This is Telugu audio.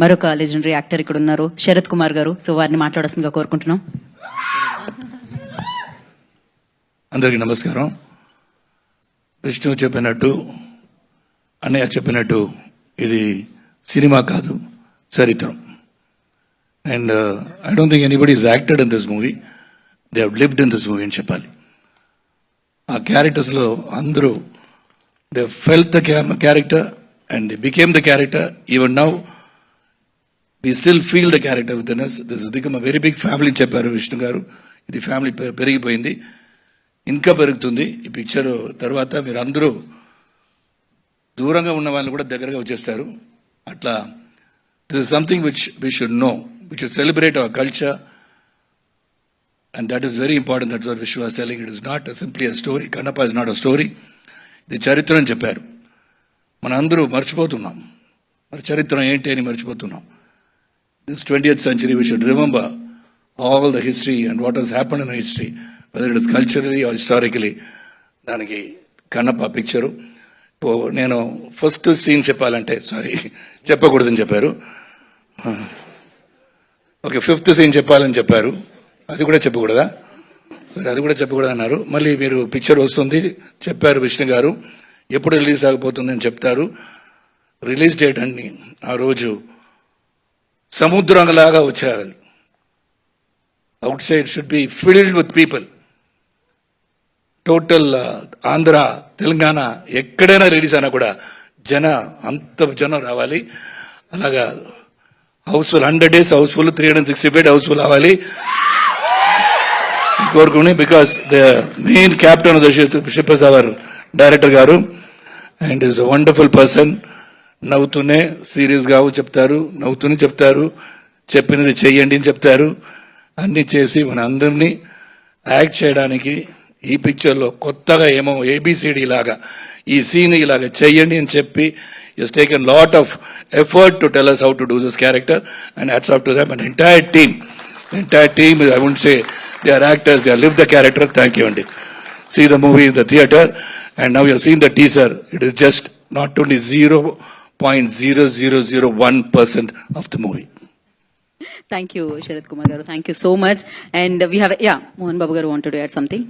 మరొక లెజెండరీ యాక్టర్ ఇక్కడ ఉన్నారు, శరత్ కుమార్ గారు. సో వారిని మాట్లాడాల్సిందిగా కోరుకుంటున్నాం. అందరికీ నమస్కారం. విష్ణు చెప్పినట్టు, అన్నయ్య చెప్పినట్టు, ఇది సినిమా కాదు, చరిత్రం. And I don't think anybody is acted in this movie, they have lived in this movie అని చెప్పాలి. ఆ క్యారెక్టర్స్లో అందరూ they felt the character and they became the character. Even now we still feel the character within us. This has become a very big family చెప్పారు విష్ణు గారు. ఇది ఫ్యామిలీ పెరిగిపోయింది, ఇంకా పెరుగుతుంది. ఈ పిక్చర్ తర్వాత మీరు అందరూ దూరంగా ఉన్న వాళ్ళు కూడా దగ్గరగా వచ్చేస్తారు. అట్లా this is something which we should know, we should celebrate our culture, and that is very important. That what Vishnu was telling. It is not simply a story. Kannappa is not a story, ఇది చరిత్ర అని చెప్పారు. మన అందరూ మర్చిపోతున్నాం, మరి చరిత్ర ఏంటి అని మర్చిపోతున్నాం. This 20th century, we should remember all the history and what has happened in history, whether it is culturally or historically. దానికి కన్నప్ప పిక్చరు. నేను ఫస్ట్ సీన్ చెప్పాలంటే, సారీ చెప్పకూడదని చెప్పారు. ఓకే, 5th సీన్ చెప్పాలని చెప్పారు, అది కూడా చెప్పకూడదా? సరే, అది కూడా చెప్పకూడదు అన్నారు. మళ్ళీ మీరు పిక్చర్ వస్తుంది చెప్పారు విష్ణు గారు, ఎప్పుడు రిలీజ్ ఆగిపోతుంది అని చెప్తారు. రిలీజ్ డేట్ అండి ఆ రోజు సముద్రంలాగా వచ్చేయాలి. Out side should be filled with people. Total Andhra, Telangana ఎక్కడైనా రిలీజ్ అయినా కూడా అంత జనం రావాలి. అలాగా హౌస్ఫుల్, 100 days హౌస్ఫుల్, 365 హౌస్ఫుల్ అవ్వాలి కోరుకుని. Because the main captain of the ship is our director గారు, and is a wonderful person. నవ్వుతూనే సీరియస్గా చెప్తారు, నవ్వుతూనే చెప్తారు, చెప్పినది చెయ్యండి అని చెప్తారు. అన్ని చేసి మన అందరినీ యాక్ట్ చేయడానికి ఈ పిక్చర్లో కొత్తగా ఏమో ఏబిసిడి లాగా ఈ సీన్ ఇలాగా చెయ్యండి అని చెప్పి has taken lot of effort to tell us how to do this character, and hats off to them and entire team. I wouldn't say they are actors, they have lived the character. Thank you andi. See the movie in the theater, and now you have seen the teaser. It is just not only 0.0001% of the movie. Thank you, Sharath Kumar garu. Thank you so much. And we have, Mohan Babu garu wanted to add something.